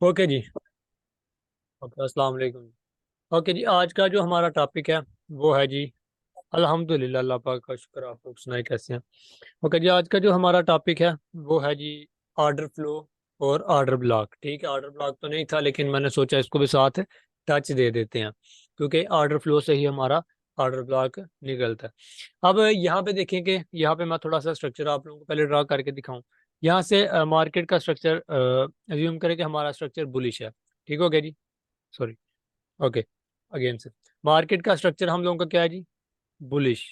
Okay जी। Okay, अस्सलाम वालेकुम। Okay जी, आज का जो हमारा टॉपिक है वो है जी, अल्हम्दुलिल्लाह, अल्लाह पाक का शुक्र। आप लोग सुनाए कैसे हैं? ओके जी, आज का जो हमारा टॉपिक है वो है जी, ऑर्डर फ्लो और ऑर्डर ब्लॉक। ठीक है, ऑर्डर ब्लॉक तो नहीं था लेकिन मैंने सोचा इसको भी साथ टच दे देते हैं, क्योंकि ऑर्डर फ्लो से ही हमारा ऑर्डर ब्लॉक निकलता है। अब यहाँ पे देखें कि यहाँ पे मैं थोड़ा सा स्ट्रक्चर आप लोगों को पहले ड्रा करके दिखाऊं। यहाँ से मार्केट का स्ट्रक्चर अज्यूम करें कि हमारा स्ट्रक्चर बुलिश है। ठीक हो गया जी? सॉरी। ओके, अगेन से मार्केट का स्ट्रक्चर हम लोगों का क्या है जी? बुलिश।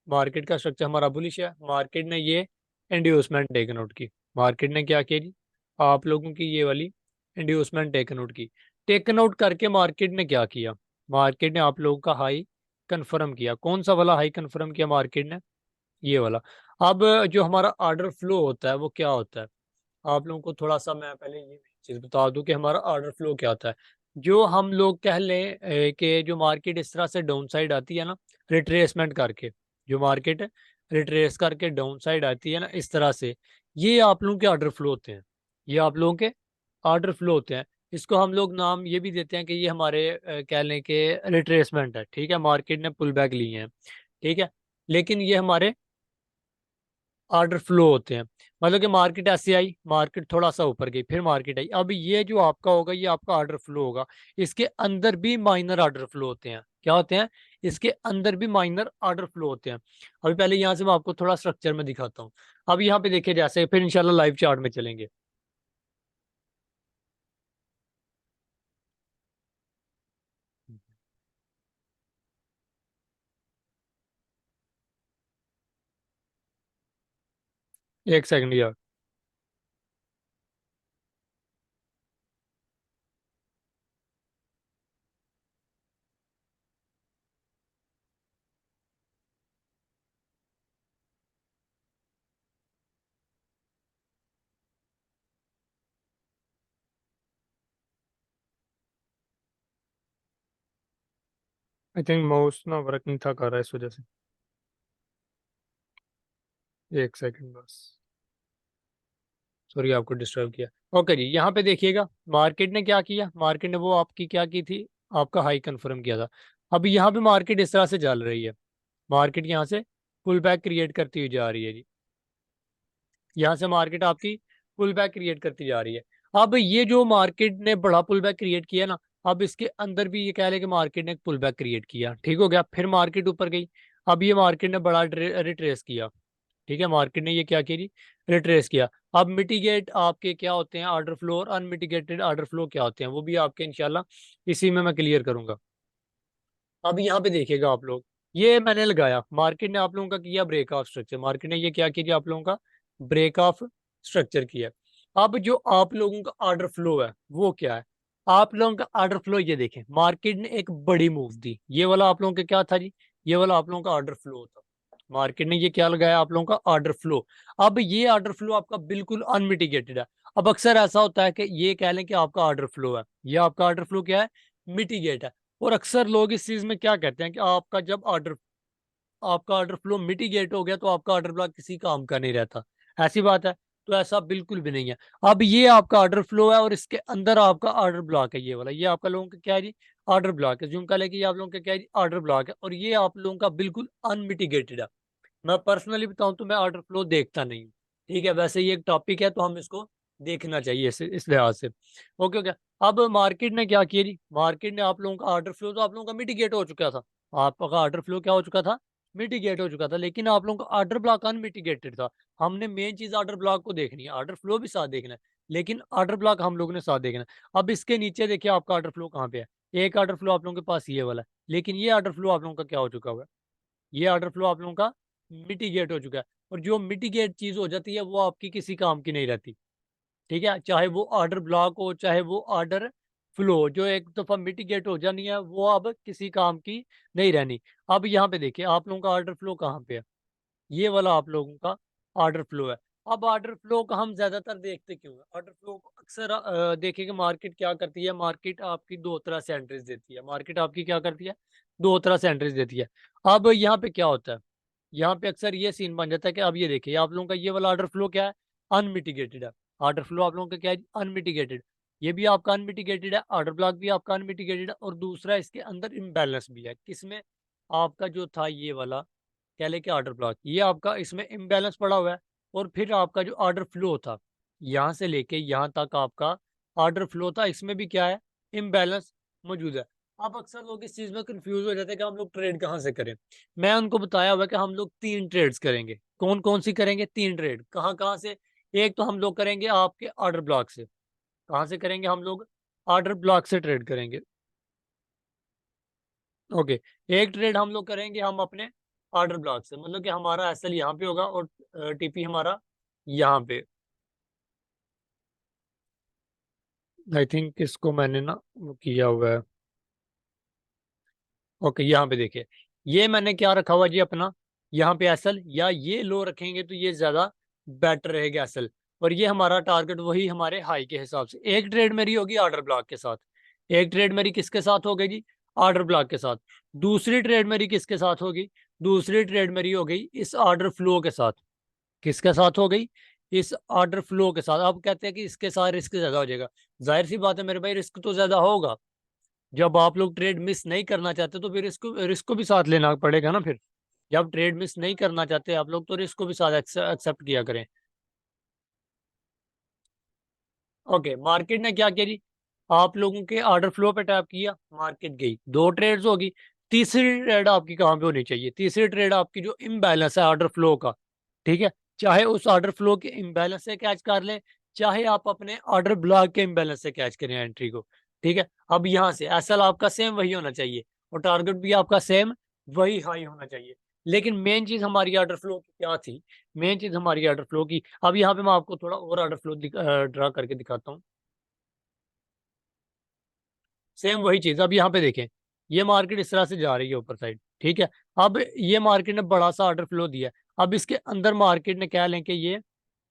मार्केट का स्ट्रक्चर हमारा बुलिश है। मार्केट ने ये इंड्यूसमेंट टेकन आउट की। मार्केट ने क्या किया जी? आप लोगों की ये वाली इंड्यूसमेंट टेकन आउट की। टेकन आउट करके मार्केट ने क्या किया? मार्केट ने आप लोगों का हाई कंफर्म किया। कौन सा वाला हाई कंफर्म किया मार्केट ने? ये वाला। अब जो हमारा ऑर्डर फ्लो होता है वो क्या होता है? आप लोगों को थोड़ा सा मैं पहले ये चीज़ बता दूं कि हमारा ऑर्डर फ्लो क्या होता है। जो हम लोग कह लें कि जो मार्केट इस तरह से डाउन साइड आती है ना, रिट्रेसमेंट करके, जो मार्केट रिट्रेस करके डाउन साइड आती है ना इस तरह से, ये आप लोगों के ऑर्डर फ्लो होते हैं। ये आप लोगों के ऑर्डर फ्लो होते हैं। इसको हम लोग नाम ये भी देते हैं कि ये हमारे कह लें कि रिट्रेसमेंट है। ठीक है, मार्केट ने पुल बैक लिए हैं। ठीक है, लेकिन ये हमारे ऑर्डर फ्लो होते हैं। मतलब कि मार्केट ऐसे आई, मार्केट थोड़ा सा ऊपर गई, फिर मार्केट आई। अब ये जो आपका होगा ये आपका ऑर्डर फ्लो होगा। इसके अंदर भी माइनर ऑर्डर फ्लो होते हैं। क्या होते हैं? इसके अंदर भी माइनर ऑर्डर फ्लो होते हैं। अभी पहले यहाँ से मैं आपको थोड़ा स्ट्रक्चर में दिखाता हूँ। अब यहाँ पे देखिए, जैसे फिर इंशाल्लाह लाइव चार्ट में चलेंगे। एक सेकंड यार। आई थिंक माउस ना वर्क नहीं था कर रहा है इस वजह से। एक सेकंड बस। सॉरी आपको डिस्टर्ब किया। ओके जी, यहाँ पे देखिएगा मार्केट ने क्या किया। मार्केट ने वो आपकी क्या की थी? आपका हाई कंफर्म किया था। अब यहाँ पे मार्केट इस तरह से चल रही है। मार्केट यहाँ से पुल बैक क्रिएट करती हुई जा रही है जी। यहाँ से मार्केट आपकी पुल बैक क्रिएट करती जा रही है। अब ये जो मार्केट ने बड़ा पुल बैक क्रिएट किया ना, अब इसके अंदर भी ये कह लें कि मार्केट ने एक पुल बैक क्रिएट किया। ठीक हो गया, फिर मार्केट ऊपर गई। अब ये मार्केट ने बड़ा रिट्रेस किया। ठीक है, मार्केट ने ये क्या किया जी? रिट्रेस किया। अब मिटिगेट आपके क्या होते हैं ऑर्डर फ्लो, और अनमिटिगेटेड ऑर्डर फ्लो क्या होते हैं वो भी आपके इंशाल्लाह इसी में मैं क्लियर करूंगा। अब यहाँ पे देखिएगा आप लोग, ये मैंने लगाया, मार्केट ने आप लोगों का किया ब्रेक ऑफ स्ट्रक्चर। मार्केट ने ये क्या किया आप लोगों का? ब्रेक ऑफ स्ट्रक्चर किया। अब जो आप लोगों का ऑर्डर फ्लो है वो क्या है? आप लोगों का ऑर्डर फ्लो ये देखें, मार्केट ने एक बड़ी मूव दी। ये वाला आप लोगों का क्या था जी? ये वाला आप लोगों का ऑर्डर फ्लो था। मार्केट ने ये क्या लगाया आप लोगों का? Order flow. अब ये ऑर्डर फ्लो आपका बिल्कुल अनमिटिगेटेड है। अब अक्सर ऐसा होता है कि ये कह लें कि आपका ऑर्डर फ्लो है, ये आपका ऑर्डर फ्लो क्या है? मिटिगेट है। और अक्सर लोग इस चीज में क्या कहते हैं कि आपका ऑर्डर फ्लो मिटिगेट हो गया तो आपका ऑर्डर ब्लॉक किसी काम का नहीं रहता। ऐसी बात है? तो ऐसा बिल्कुल भी नहीं है। अब ये आपका ऑर्डर फ्लो है और इसके अंदर आपका ऑर्डर ब्लॉक है। ये वाला ये आपका लोगों का क्या है जी? ऑर्डर ब्लॉक है। जो कह लें कि ये आप लोगों का क्या है जी? ऑर्डर ब्लॉक है, और ये आप लोगों का बिल्कुल अनमिटिगेटेड है। मैं पर्सनली बताऊं तो मैं ऑर्डर फ्लो देखता नहीं हूँ। ठीक है, वैसे ये एक टॉपिक है तो हम इसको देखना चाहिए इस लिहाज से। Okay okay. अब मार्केट ने क्या किया जी? मार्केट ने आप लोगों का ऑर्डर फ्लो तो आप लोगों का मिटिगेट हो चुका था। आपका ऑर्डर फ्लो क्या हो चुका था? मिटिगेट हो चुका था, लेकिन आप लोगों का ऑर्डर ब्लॉक अनमिटिगेटेड था। हमने मेन चीज ऑर्डर ब्लॉक को देखनी है, ऑर्डर फ्लो भी साथ देखना है, लेकिन ऑर्डर ब्लॉक हम लोगों ने साथ देखना है। अब इसके नीचे देखिए आपका ऑर्डर फ्लो कहाँ पे है। एक ऑर्डर फ्लो आप लोगों के पास ये वाला है, लेकिन ये ऑर्डर फ्लो आप लोगों का क्या हो चुका हुआ है? ये ऑर्डर फ्लो आप लोगों का मिटिगेट हो चुका है। और जो मिटिगेट चीज हो जाती है वो आपकी किसी काम की नहीं रहती। ठीक है, चाहे वो ऑर्डर ब्लॉक हो चाहे वो ऑर्डर फ्लो, जो एक दफा मिटिगेट हो जानी है वो अब किसी काम की नहीं रहनी। अब यहाँ पे देखिए आप लोगों का ऑर्डर फ्लो कहाँ पे है? ये वाला आप लोगों का ऑर्डर फ्लो है। अब ऑर्डर फ्लो का हम ज्यादातर देखते क्यों है? ऑर्डर फ्लो को अक्सर देखिए कि मार्केट क्या करती है। मार्केट आपकी दो तरह से एंट्रीज देती है। मार्केट आपकी क्या करती है? दो तरह से एंट्रीज देती है। अब यहाँ पे क्या होता है? यहाँ पे अक्सर ये सीन बन जाता है कि अब ये देखिए आप लोगों का ये वाला ऑर्डर फ्लो क्या है? अनमिटिगेटेड है। ऑर्डर फ्लो आप लोगों का क्या है, अनमिटिगेटेड। ये भी आपका अनमिटिगेटेड है, ऑर्डर ब्लॉक भी आपका अनमिटिगेटेड है, और दूसरा इसके अंदर इम्बैलेंस भी है। किसमें? आपका जो था ये वाला कह ले कि ऑर्डर ब्लॉक, ये आपका इसमें इम्बैलेंस पड़ा हुआ है। और फिर आपका जो ऑर्डर फ्लो था, यहाँ से लेके यहाँ तक आपका ऑर्डर फ्लो था, इसमें भी क्या है, इम्बैलेंस मौजूद है। अब अक्सर लोग इस चीज़ में कंफ्यूज हो जाते हैं कि हम लोग ट्रेड कहाँ से करें। मैं उनको बताया हुआ है कि हम लोग 3 ट्रेड्स करेंगे। कौन-कौन सी करेंगे? 3 ट्रेड। कहाँ-कहाँ से? एक तो हम लोग करेंगे आपके ऑर्डर ब्लॉक से। कहाँ से करेंगे हम लोग? ऑर्डर ब्लॉक से ट्रेड करेंगे। ओके, एक ट्रेड हम लोग करेंगे हम अपने ऑर्डर ब्लॉक से, मतलब कि हमारा एसएल यहाँ पे होगा और टीपी हमारा यहाँ पे। आई थिंक इसको मैंने ना वो किया हुआ है। ओके, यहाँ पे देखिए, ये मैंने क्या रखा हुआ जी अपना, यहाँ पे एसएल, या ये लो रखेंगे तो ये ज़्यादा बेटर रहेगा एसएल। और ये हमारा टारगेट वही हमारे हाई के हिसाब से। एक ट्रेड मेरी होगी ऑर्डर ब्लॉक के साथ, एक ट्रेड मेरी किसके साथ हो गई जी? ऑर्डर ब्लॉक के साथ। दूसरी ट्रेड मेरी किसके साथ होगी? दूसरी ट्रेड मेरी हो गई इस ऑर्डर फ्लो के साथ। किसके साथ हो गई? इस ऑर्डर फ्लो के साथ। अब कहते हैं कि इसके साथ रिस्क ज़्यादा हो जाएगा। ज़ाहिर सी बात है मेरे भाई, रिस्क तो ज़्यादा होगा। जब आप लोग ट्रेड मिस नहीं करना चाहते तो फिर इसको रिस्क को भी साथ लेना पड़ेगा ना फिर। जब ट्रेड मिस नहीं करना चाहते आप लोग तो रिस्क को भी साथ एक्सेप्ट किया करें। ओके, मार्केट ने क्या किया जी? आप लोगों के ऑर्डर फ्लो पे टैप किया, मार्केट गई, 2 ट्रेड्स होगी। तीसरी ट्रेड आपकी कहाँ पे होनी चाहिए? तीसरी ट्रेड आपकी जो इम्बैलेंस है ऑर्डर फ्लो का, ठीक है? चाहे उस ऑर्डर फ्लो के इम्बैलेंस से कैच कर लें, चाहे आप अपने ऑर्डर ब्लॉक के इम्बैलेंस से कैच करें एंट्री को, ठीक है? अब यहाँ से एसएल आपका सेम वही होना चाहिए और टारगेट भी आपका सेम वही हाई होना चाहिए। लेकिन मेन चीज़ हमारी ऑर्डर फ्लो की क्या थी? मेन चीज़ हमारी ऑर्डर फ्लो की, अब यहाँ पे मैं आपको थोड़ा और ऑर्डर फ्लो ड्रा करके दिखाता हूँ। सेम वही चीज़, अब यहाँ पे देखें, ये मार्केट इस तरह से जा रही है ऊपर साइड, ठीक है? अब ये मार्केट ने बड़ा-सा ऑर्डर फ्लो दिया है। अब इसके अंदर मार्केट ने कह लें कि ये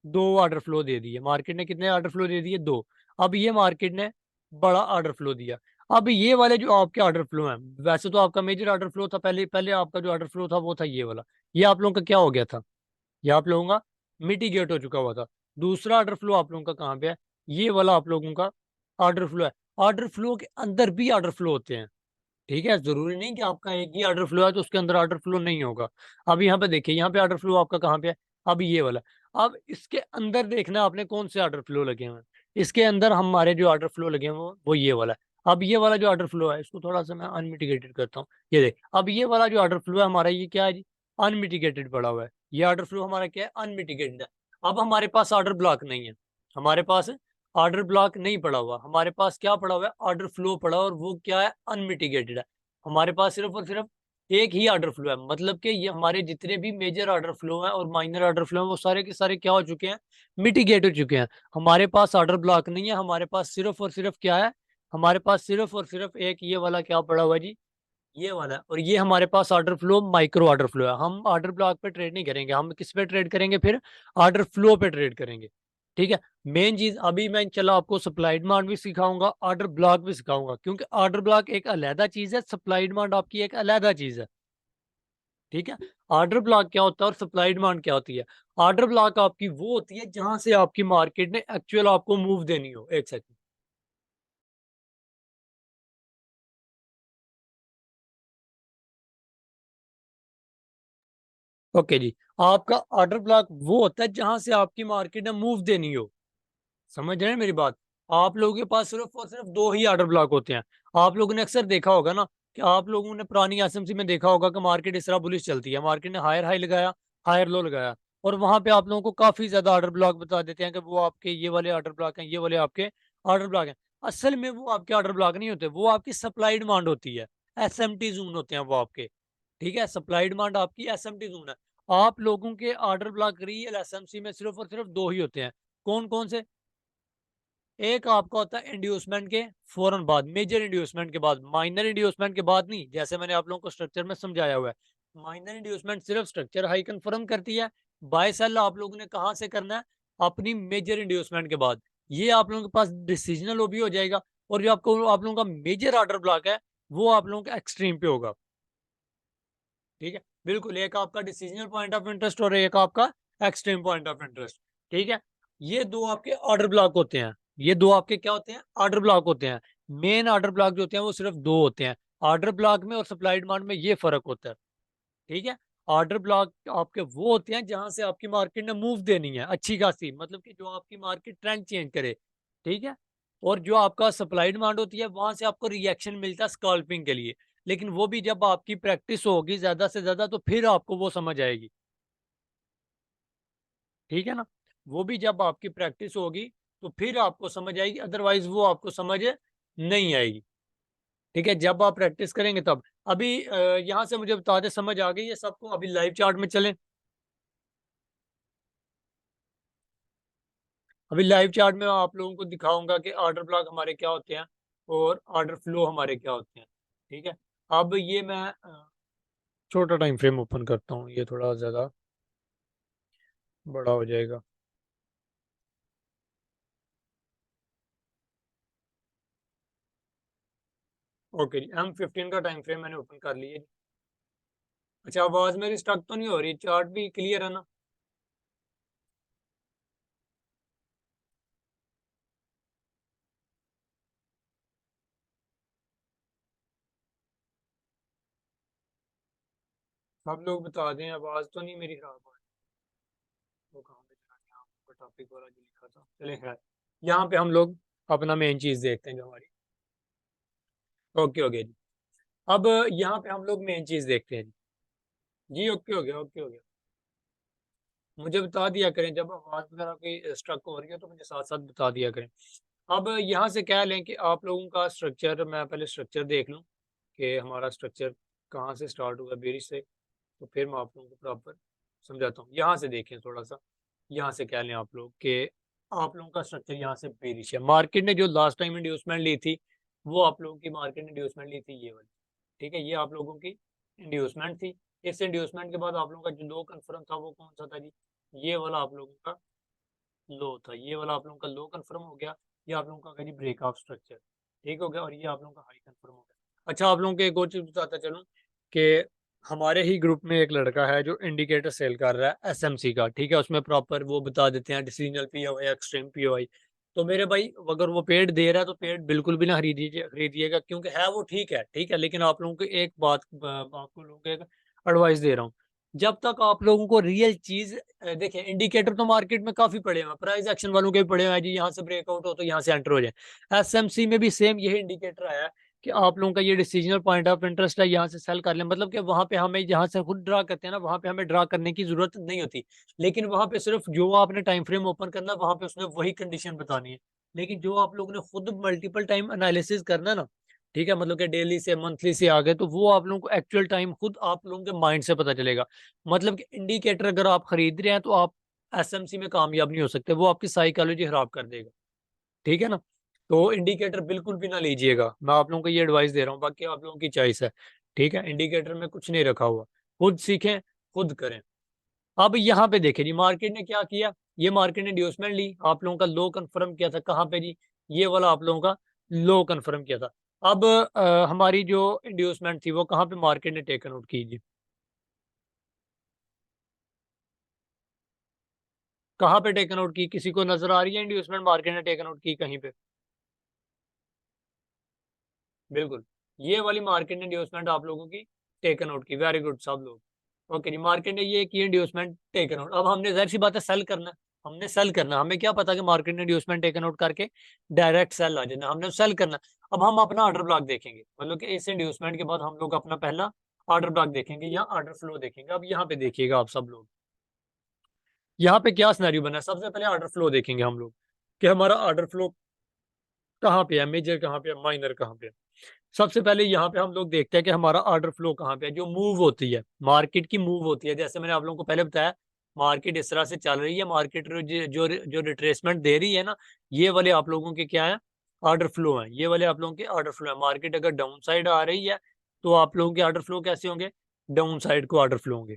2 ऑर्डर फ्लो दे दिए। मार्केट ने कितने ऑर्डर फ्लो दे दिए? 2। अब ये मार्केट ने बड़ा ऑर्डर फ्लो दिया। अब ये वाले जो आपके ऑर्डर फ्लो हैं, वैसे तो आपका मेजर ऑर्डर फ्लो था, पहले पहले आपका जो ऑर्डर फ्लो था वो था ये वाला। ये आप लोगों का क्या हो गया था? ये आप लोगों का मिटिगेट हो चुका हुआ था। दूसरा ऑर्डर फ्लो आप लोगों का कहाँ पे है? ये वाला आप लोगों का ऑर्डर फ्लो है। ऑर्डर फ्लो के अंदर भी ऑर्डर फ्लो होते हैं। ठीक है? ज़रूरी नहीं कि आपका एक ही ऑर्डर फ्लो है तो उसके अंदर ऑर्डर फ्लो नहीं होगा। अब यहाँ पे देखिए, यहाँ पे ऑर्डर फ्लो आपका कहाँ पे है? अब ये वाला। अब इसके अंदर देखना आपने कौन से ऑर्डर फ्लो लगे हुए हैं। इसके अंदर हमारे जो ऑर्डर फ्लो लगे हैं वो ये वाला है। अब ये वाला जो ऑर्डर फ्लो है इसको थोड़ा-सा मैं अनमिटिगेटेड करता हूँ। ये देख, अब ये वाला जो ऑर्डर फ्लो है हमारा, ये क्या है जी? अनमिटिगेटेड पड़ा हुआ है। ये ऑर्डर फ्लो हमारा क्या है? अनमिटिगेटेड है। अब हमारे पास ऑर्डर ब्लॉक नहीं है। हमारे पास ऑर्डर ब्लॉक नहीं पड़ा हुआ। हमारे पास क्या पड़ा हुआ है? ऑर्डर फ्लो पड़ा है और वो क्या है? अनमिटिगेटेड है। हमारे पास सिर्फ़ और सिर्फ़ एक ही ऑर्डर फ्लो है, मतलब कि ये हमारे जितने भी मेजर ऑर्डर फ्लो हैं और माइनर ऑर्डर फ्लो हैं वो सारे के सारे क्या हो चुके हैं? मिटिगेट हो चुके हैं। हमारे पास ऑर्डर ब्लॉक नहीं है, हमारे पास सिर्फ़ और सिर्फ़ क्या है? हमारे पास सिर्फ़ और सिर्फ़ एक ये वाला क्या पड़ा हुआ है जी? ये वाला है। और ये हमारे पास order flow micro order flow है। हम ऑर्डर ब्लॉक पे ट्रेड नहीं करेंगे, हम किस पे ट्रेड करेंगे फिर? ऑर्डर फ्लो पे ट्रेड करेंगे। ठीक है? मेन चीज़ अभी मैं चलो आपको सप्लाई डिमांड भी सिखाऊँगा, ऑर्डर ब्लॉक भी सिखाऊँगा, क्योंकि ऑर्डर ब्लॉक एक अलहदा चीज़ है, सप्लाई डिमांड आपकी एक अलहदा चीज़ है। ठीक है? ऑर्डर ब्लॉक क्या होता है और सप्लाई डिमांड क्या होती है? ऑर्डर ब्लॉक आपकी वो होती है जहाँ से आपकी मार्केट ने एक्चुअल आपको मूव देनी हो। 1 सेकंड। ओके जी। आपका ऑर्डर ब्लॉक वो होता है जहाँ से आपकी मार्केट ने मूव देनी हो। समझ रहे हैं मेरी बात? आप लोगों के पास सिर्फ़ और सिर्फ़ 2 ही ऑर्डर ब्लॉक होते हैं। आप लोगों ने अक्सर देखा होगा ना कि आप लोगों ने पुरानी एसएमसी में देखा होगा कि मार्केट इस तरह बुलिश चलती है। मार्केट ने हायर हाई लगाया, हायर लो लगाया और वहाँ पे आप लोगों को काफ़ी ज़्यादा ऑर्डर ब्लॉक बता देते हैं कि वो आपके ये वाले ऑर्डर ब्लॉक हैं, ये वाले आपके ऑर्डर ब्लॉक हैं। असल में वो आपके ऑर्डर ब्लॉक नहीं होते, वो आपकी सप्लाई डिमांड होती है। एसएमटी ज़ोन होते हैं वो आपके। ठीक है? सप्लाई डिमांड आपकी एसएमटी ज़ोन है। आप लोगों के ऑर्डर ब्लॉक रियल एसएमसी में सिर्फ़ और सिर्फ़ 2 ही होते हैं। कौन-कौन से? एक आपका होता है इंड्यूसमेंट के फौरन बाद, मेजर इंड्यूसमेंट के बाद, माइनर इंड्यूसमेंट के बाद नहीं, जैसे मैंने आप लोगों को स्ट्रक्चर में समझाया हुआ है। माइनर इंड्यूसमेंट सिर्फ स्ट्रक्चर हाई कंफर्म करती है। बाय सेल आप लोगों ने कहाँ से करना है? अपनी मेजर इंड्यूसमेंट के बाद। ये आप लोगों के पास डिसीजनल भी हो जाएगा और जो आपको आप लोगों का मेजर ऑर्डर ब्लॉक है, वो आप लोगों का एक्सट्रीम पे होगा। ठीक है? बिल्कुल, एक आपका डिसीजनल पॉइंट ऑफ इंटरेस्ट और एक आपका एक्सट्रीम पॉइंट ऑफ इंटरेस्ट। ठीक है? ये दो आपके ऑर्डर ब्लॉक होते हैं, ये दो आपके क्या होते हैं, ऑर्डर ब्लॉक होते हैं। मेन ऑर्डर ब्लॉक जो होते हैं वो सिर्फ दो होते हैं। ऑर्डर ब्लॉक में और सप्लाई डिमांड में ये फर्क होता है। ठीक है। ऑर्डर ब्लॉक आपके वो होते हैं जहां से आपकी मार्केट ने मूव देनी है अच्छी खासी, मतलब कि जो आपकी मार्केट ट्रेंड चेंज करे। ठीक है। और जो आपका सप्लाई डिमांड होती है वहां से आपको रिएक्शन मिलता है स्कैल्पिंग के लिए। लेकिन वो भी जब आपकी प्रैक्टिस होगी ज्यादा से ज्यादा तो फिर आपको वो समझ आएगी। ठीक है ना। वो भी जब आपकी प्रैक्टिस होगी तो फिर आपको समझ आएगी, अदरवाइज वो आपको समझ नहीं आएगी। ठीक है। जब आप प्रैक्टिस करेंगे तब। अभी यहाँ से मुझे बता दे, समझ आ गई है सबको? अभी लाइव चार्ट में चलें। अभी लाइव चार्ट में आप लोगों को दिखाऊंगा कि ऑर्डर ब्लॉक हमारे क्या होते हैं और ऑर्डर फ्लो हमारे क्या होते हैं। ठीक है। अब ये मैं छोटा टाइम फ्रेम ओपन करता हूँ, ये थोड़ा ज़्यादा बड़ा हो जाएगा। ओके जी, M15 का टाइम फ्रेम मैंने ओपन कर लिया जी। अच्छा, आवाज़ मेरी स्टक तो नहीं हो रही? चार्ट भी क्लियर है ना? सब लोग बता दें, आवाज़ तो नहीं मेरी खराब हो रही? वो कहाँ पे चला गया आपका टॉपिक वाला जो लिखा था? चले खैर, यहाँ पे हम लोग अपना मेन चीज़ देखते हैं जो हमारी। ओके ओके जी। अब यहाँ पे हम लोग मेन चीज़ देखते हैं जी। जी ओके हो गया, ओके हो गया। मुझे बता दिया करें जब आवाज़ वगैरह की स्ट्रक हो रही है तो मुझे साथ साथ बता दिया करें। अब यहाँ से क्या लें कि आप लोगों का स्ट्रक्चर, मैं पहले स्ट्रक्चर देख लूँ कि हमारा स्ट्रक्चर कहाँ से स्टार्ट हुआ बेरिश से, तो फिर मैं आप लोगों को प्रॉपर समझाता हूँ। यहाँ से देखें थोड़ा सा, यहाँ से क्या लें आप लोग कि आप लोगों का स्ट्रक्चर यहाँ से बेरिश है। मार्केट ने जो लास्ट टाइम इंड्यूसमेंट ली थी वो आप लोगों की मार्केट ने इंड्यूसमेंट ली थी ये वाली। ठीक है, ये आप लोगों की इंड्यूसमेंट थी। इस इंड्यूसमेंट के बाद आप लोगों का जो लो कन्फर्म था वो कौन सा था जी? ये वाला आप लोगों का लो था। ये वाला आप लोगों का लो कन्फर्म हो गया। ये आप लोगों का जी ब्रेकआउट स्ट्रक्चर। ठीक हो गया। और ये आप लोगों का हाई कन्फर्म हो गया। अच्छा, आप लोगों को एक और चीज बताता चलूं कि हमारे ही ग्रुप में एक लड़का है जो इंडिकेटर सेल कर रहा है एसएमसी का। ठीक है, उसमें प्रॉपर वो बता देते हैं डिसीजनल पीओआई, एक्सट्रीम पीओआई। तो मेरे भाई अगर वो पेड दे रहा है तो पेड बिल्कुल भी ना खरीदिएगा, क्योंकि है वो ठीक है। ठीक है, लेकिन आप लोगों को एक बात, आपको लोगों को एक एडवाइस दे रहा हूँ। जब तक आप लोगों को रियल चीज देखिए, इंडिकेटर तो मार्केट में काफी पड़े हुए हैं, प्राइस एक्शन वालों के भी पड़े हुए हैं जी, यहाँ से ब्रेकआउट हो तो यहाँ से एंटर हो जाए। एसएमसी में भी सेम यही इंडिकेटर आया है कि आप लोगों का ये डिसीजनल पॉइंट ऑफ इंटरेस्ट है, यहाँ से सेल कर लें। मतलब कि वहां पे हमें जहाँ से खुद ड्रा करते हैं ना, वहां पे हमें ड्रा करने की जरूरत नहीं होती। लेकिन वहां पे सिर्फ जो आपने टाइम फ्रेम ओपन करना वहां पे उसने वही कंडीशन बतानी है। लेकिन जो आप लोगों ने खुद मल्टीपल टाइम एनालिसिस करना है ना, ठीक है, मतलब कि डेली से मंथली से आगे, तो वो आप लोगों को एक्चुअल टाइम खुद आप लोगों के माइंड से पता चलेगा। मतलब कि इंडिकेटर अगर आप खरीद रहे हैं तो आप एसएमसी में कामयाब नहीं हो सकते, वो आपकी साइकोलॉजी खराब कर देगा। ठीक है ना। तो इंडिकेटर बिल्कुल भी ना लीजिएगा, मैं आप लोगों को ये एडवाइस दे रहा हूँ, बाकी आप लोगों की चॉइस है। ठीक है, इंडिकेटर में कुछ नहीं रखा हुआ, खुद सीखें, खुद करें। अब यहाँ पे देखें जी, मार्केट ने क्या किया। ये मार्केट ने इंड्यूसमेंट ली, आप लोगों का लो कंफर्म किया था कहाँ पे जी? ये वाला आप लोगों का लो कंफर्म किया था। अब हमारी जो इंड्यूसमेंट थी वो कहाँ पे मार्केट ने टेकन आउट की जी? कहाँ पे टेकन आउट की? किसी को नजर आ रही है इंड्यूसमेंट मार्केट ने टेकन आउट की कहीं पे? बिल्कुल, ये वाली मार्केट ने इंड्यूसमेंट आप लोगों की टेकन आउट की। वेरी गुड सब लोग। ओके जी, मार्केट ने ये की इंड्यूसमेंट टेकन आउट। अब हमने जाहिर सी बात है सेल करना है। हमने सेल करना, हमें क्या पता कि मार्केट ने इंड्यूसमेंट टेकन आउट करके डायरेक्ट सेल आ जाना, हमने सेल करना। अब हम अपना ऑर्डर ब्लॉक देखेंगे, मतलब कि इस इंड्यूसमेंट के बाद हम लोग अपना पहला ऑर्डर ब्लॉक देखेंगे या ऑर्डर फ्लो देखेंगे। अब यहाँ पे देखिएगा आप सब लोग, यहाँ पे क्या सिनेरियो बना है। सबसे पहले ऑर्डर फ्लो देखेंगे हम लोग कि हमारा ऑर्डर फ्लो कहाँ पे है, मेजर कहाँ पे है, माइनर कहाँ पे है। सबसे पहले यहाँ पे हम लोग देखते हैं कि हमारा ऑर्डर फ्लो कहाँ पे है। जो मूव होती है, मार्केट की मूव होती है, जैसे मैंने आप लोगों को पहले बताया, मार्केट इस तरह से चल रही है। मार्केट जो जो रिट्रेसमेंट दे रही है ना, ये वाले आप लोगों के क्या है, ऑर्डर फ्लो है। ये वाले आप लोगों के ऑर्डर फ्लो है। मार्केट अगर डाउन साइड आ रही है तो आप लोगों के ऑर्डर फ्लो कैसे होंगे? डाउन साइड को ऑर्डर फ्लो होंगे।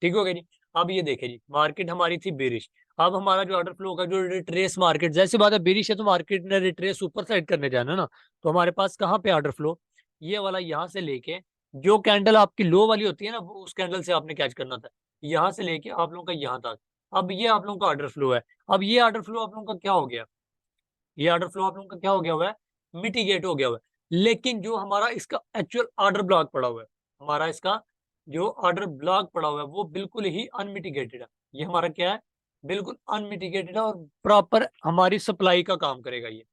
ठीक हो गया जी। अब ये देखे जी, मार्केट हमारी थी बेरिश। अब हमारा जो ऑर्डर फ्लो होगा, जो रिट्रेस मार्केट, जैसी बात है बेरिश है तो मार्केट ने रिट्रेस ऊपर साइड करने जाना ना, तो हमारे पास कहाँ पे ऑर्डर फ्लो, ये वाला यहाँ से लेके, जो कैंडल आपकी लो वाली होती है ना, वो उस कैंडल से आपने कैच करना था, यहाँ से लेके आप लोगों का यहाँ तक। अब ये आप लोगों का ऑर्डर फ्लो है। अब ये ऑर्डर फ्लो आप लोगों का क्या हो गया, ये ऑर्डर फ्लो आप लोगों का क्या हो गया हुआ है, मिटिगेट हो गया हुआ है। लेकिन जो हमारा इसका एक्चुअल ऑर्डर ब्लॉक पड़ा हुआ है, हमारा इसका जो ऑर्डर ब्लॉक पड़ा हुआ है वो बिल्कुल ही अनमिटिगेटेड है। ये हमारा क्या है, बिल्कुल अनमिटिगेटेड है और प्रॉपर हमारी सप्लाई का काम करेगा ये,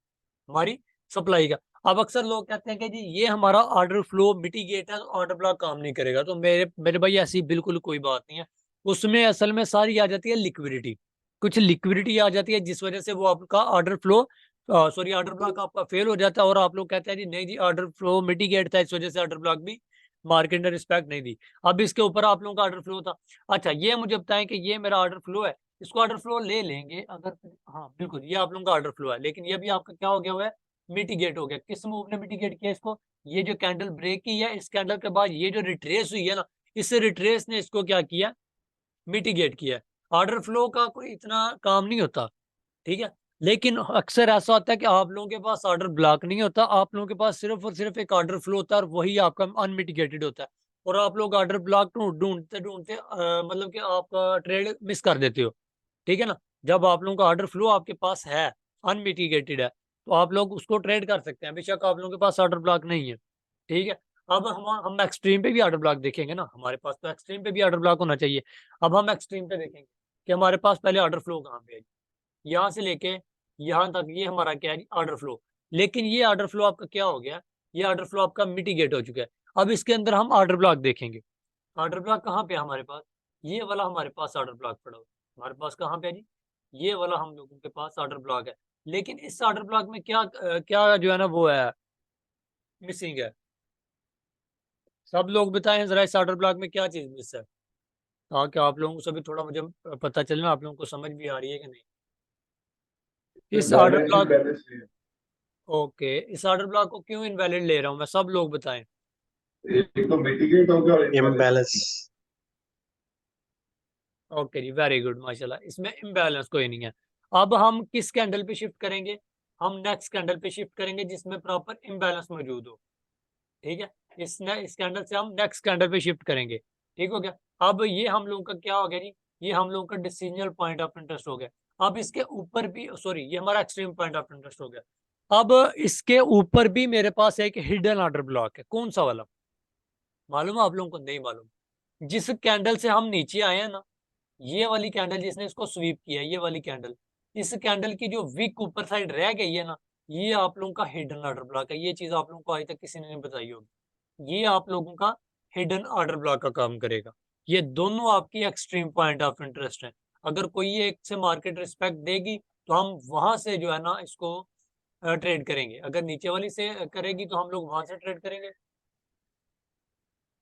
हमारी सप्लाई का। अब अक्सर लोग कहते हैं कि जी ये हमारा ऑर्डर फ्लो मिटिगेट है, ऑर्डर ब्लॉक काम नहीं करेगा। तो मेरे मेरे भाई ऐसी बिल्कुल कोई बात नहीं है। उसमें असल में सारी आ जाती है लिक्विडिटी, कुछ लिक्विडिटी आ जाती है जिस वजह से वो आपका order flow sorry order block आपका फेल हो जाता है। और आप लोग कहते हैं जी नहीं जी ऑर्डर फ्लो मिटिगेट था, इस वजह से ऑर्डर ब्लॉक भी मार्केट ने रिस्पेक्ट नहीं दी। अब इसके ऊपर आप लोगों का ऑर्डर फ्लो था। अच्छा ये मुझे बताएं कि ये मेरा ऑर्डर फ्लो है, इसको ऑर्डर फ्लो ले लेंगे अगर, हाँ बिल्कुल ये आप लोगों का ऑर्डर फ्लो है, लेकिन ये भी आपका क्या हो गया हुआ है, मिटिगेट हो गया। किस मूव ने मिटिगेट किया इसको, ये जो कैंडल ब्रेक की है, इस कैंडल के बाद ये जो रिट्रेस हुई है ना, इस रिट्रेस ने इसको क्या किया, मिटिगेट किया है। ऑर्डर फ्लो का कोई इतना काम नहीं होता, ठीक है। लेकिन अक्सर ऐसा होता है कि आप लोगों के पास ऑर्डर ब्लॉक नहीं होता, आप लोगों के पास सिर्फ और सिर्फ एक ऑर्डर फ्लो होता है और वही आपका अनमिटिगेटेड होता है। और आप लोग ऑर्डर ब्लॉक ढूंढते ढूंढते मतलब कि आपका ट्रेड मिस कर देते हो, ठीक है ना। जब आप लोगों का ऑर्डर फ्लो आपके पास है, अनमिटिगेटेड है, तो आप लोग उसको ट्रेड कर सकते हैं, बेशक आप लोगों के पास ऑर्डर ब्लॉक नहीं है, ठीक है। अब हम एक्सट्रीम पे भी ऑर्डर ब्लॉक देखेंगे ना, हमारे पास तो एक्सट्रीम पे भी ऑर्डर ब्लॉक होना चाहिए। अब हम एक्सट्रीम पे देखेंगे कि हमारे पास पहले ऑर्डर फ्लो कहाँ पे है, यहाँ से लेके यहाँ तक ये हमारा क्या है, ऑर्डर फ्लो। लेकिन ये ऑर्डर फ्लो आपका क्या हो गया, ये ऑर्डर फ्लो आपका मिटिगेट हो चुका है। अब इसके अंदर हम ऑर्डर ब्लॉक देखेंगे। ऑर्डर ब्लॉक कहाँ पे है हमारे पास, ये वाला हमारे पास ऑर्डर ब्लॉक पड़ा हुआ है। हमारे पास कहाँ पे है जी, ये वाला हम लोगों के पास ऑर्डर ब्लॉक है। लेकिन इस ऑर्डर ब्लॉक में क्या क्या जो है ना वो है, मिसिंग है। सब लोग बताएं जरा इस ऑर्डर ब्लॉक में क्या चीज मिस है, ताकि आप लोगों को सभी थोड़ा मुझे पता चले ना, आप लोगों को समझ भी आ रही है कि नहीं इस ऑर्डर बैलेंस ब्लॉक। इम्बैलेंस है। ओके, इस ऑर्डर ब्लॉक को क्यों इनवैलिड ले रहा हूँ मैं, सब लोग बताएं। एक तो मिटिगेट हो गया और इम्बैलेंस हो इम्बैलेंस। गया। ओके जी, वेरी गुड, माशाल्लाह, इसमें इम्बैलेंस कोई नहीं है। अब हम किस कैंडल पे शिफ्ट करेंगे, हम नेक्स्ट कैंडल पे शिफ्ट करेंगे जिसमें प्रॉपर इम्बैलेंस मौजूद हो, ठीक है। इस कैंडल से हम नेक्स्ट कैंडल पे शिफ्ट करेंगे, ठीक हो गया। अब ये हम लोगों का क्या हो गया जी, ये हम लोगों का डिसीजनल पॉइंट ऑफ इंटरेस्ट हो गया। अब इसके ऊपर भी सॉरी ये हमारा एक्सट्रीम पॉइंट ऑफ इंटरेस्ट हो गया। अब इसके ऊपर भी मेरे पास एक हिडन ऑर्डर ब्लॉक है, कौन सा वाला, मालूम है आप लोगों को, नहीं मालूम। जिस कैंडल से हम नीचे आए हैं ना, ये वाली कैंडल जिसने इसको स्वीप किया है, ये वाली कैंडल, इस कैंडल की जो विक ऊपर साइड रह गई है ना, ये आप लोगों का हिडन ऑर्डर ब्लॉक है। ये चीज आप लोगों को आज तक किसी ने नहीं बताई होगी, ये आप लोगों का हिडन ऑर्डर ब्लॉक का काम करेगा। ये दोनों आपकी एक्सट्रीम पॉइंट ऑफ इंटरेस्ट है। अगर कोई एक से मार्केट रिस्पेक्ट देगी तो हम वहां से जो है ना इसको ट्रेड करेंगे, अगर नीचे वाली से करेगी तो हम लोग वहां से ट्रेड करेंगे।